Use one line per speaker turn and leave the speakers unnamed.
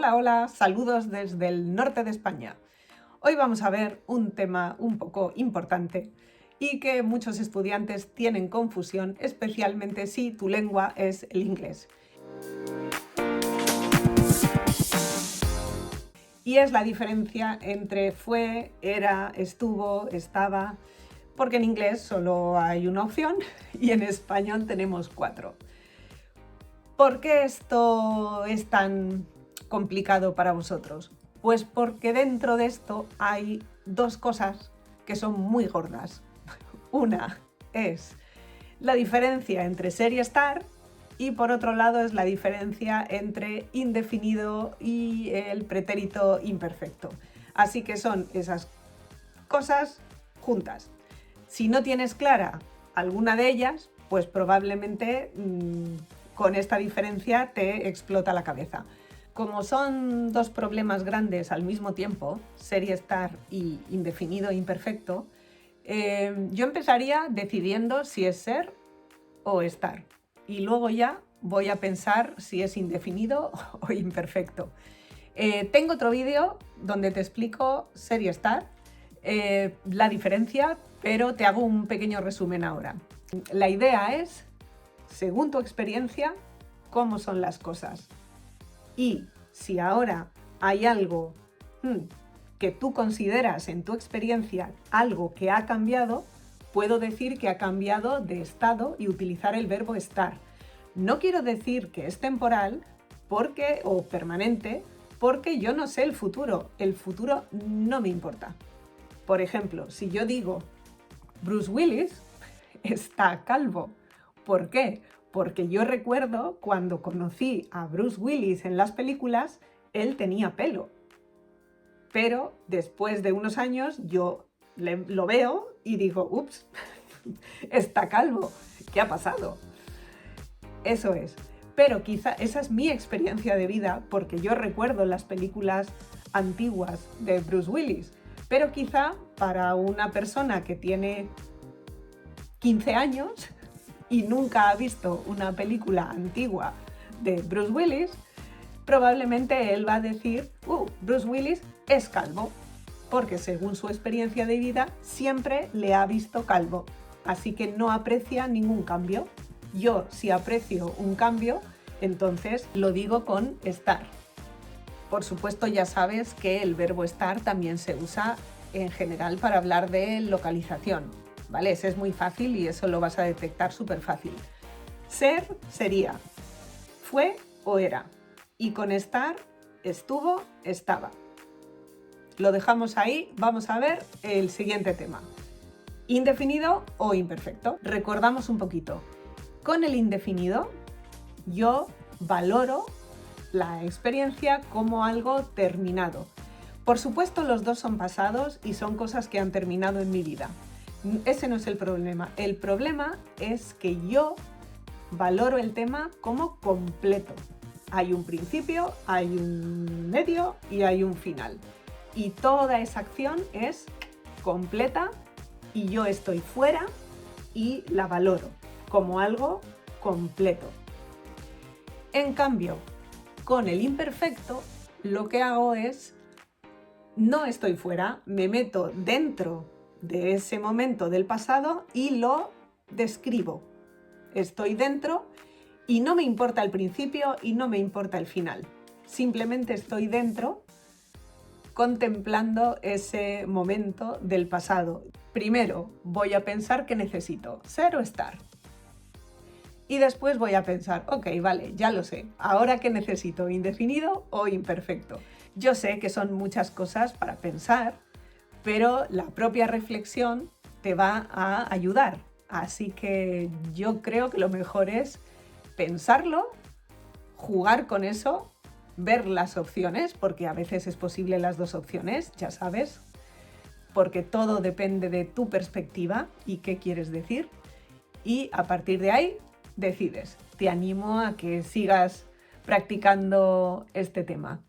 Hola, hola, saludos desde el norte de España. Hoy vamos a ver un tema un poco importante y que muchos estudiantes tienen confusión, especialmente si tu lengua es el inglés. Y es la diferencia entre fue, era, estuvo, estaba, porque en inglés solo hay una opción y en español tenemos 4. ¿Por qué esto es tan complicado para vosotros? Pues porque dentro de esto hay 2 cosas que son muy gordas. Una es la diferencia entre ser y estar, y por otro lado es la diferencia entre indefinido y el pretérito imperfecto. Así que son esas cosas juntas. Si no tienes clara alguna de ellas, pues probablemente con esta diferencia te explota la cabeza. Como son 2 problemas grandes al mismo tiempo, ser y estar y indefinido e imperfecto, yo empezaría decidiendo si es ser o estar. Y luego ya voy a pensar si es indefinido o imperfecto. Tengo otro vídeo donde te explico ser y estar, la diferencia, pero te hago un pequeño resumen ahora. La idea es, según tu experiencia, cómo son las cosas. Y si ahora hay algo que tú consideras en tu experiencia algo que ha cambiado, puedo decir que ha cambiado de estado y utilizar el verbo estar. No quiero decir que es temporal o permanente, porque yo no sé el futuro no me importa. Por ejemplo, si yo digo Bruce Willis está calvo, ¿por qué? Porque yo recuerdo cuando conocí a Bruce Willis en las películas, él tenía pelo. Pero después de unos años yo lo veo y digo, ups, está calvo, ¿qué ha pasado? Eso es. Pero quizá esa es mi experiencia de vida porque yo recuerdo las películas antiguas de Bruce Willis. Pero quizá para una persona que tiene 15 años y nunca ha visto una película antigua de Bruce Willis, probablemente él va a decir, Bruce Willis es calvo, porque según su experiencia de vida siempre le ha visto calvo, así que no aprecia ningún cambio. Yo, si aprecio un cambio, entonces lo digo con estar. Por supuesto, ya sabes que el verbo estar también se usa en general para hablar de localización, ¿vale? Ese es muy fácil y eso lo vas a detectar súper fácil. Ser sería fue o era, y con estar, estuvo, estaba. Lo dejamos ahí, vamos a ver el siguiente tema. Indefinido o imperfecto. Recordamos un poquito. Con el indefinido, yo valoro la experiencia como algo terminado. Por supuesto, los dos son pasados y son cosas que han terminado en mi vida. Ese no es el problema. El problema es que yo valoro el tema como completo. Hay un principio, hay un medio y hay un final. Y toda esa acción es completa y yo estoy fuera y la valoro como algo completo. En cambio, con el imperfecto, lo que hago es, no estoy fuera, me meto dentro de ese momento del pasado y lo describo. Estoy dentro y no me importa el principio y no me importa el final. Simplemente estoy dentro contemplando ese momento del pasado. Primero voy a pensar que necesito ser o estar. Y después voy a pensar, ok, vale, ya lo sé, ¿ahora qué necesito? ¿Indefinido o imperfecto? Yo sé que son muchas cosas para pensar, pero la propia reflexión te va a ayudar. Así que yo creo que lo mejor es pensarlo, jugar con eso, ver las opciones, porque a veces es posible las 2 opciones, ya sabes, porque todo depende de tu perspectiva y qué quieres decir. Y a partir de ahí decides. Te animo a que sigas practicando este tema.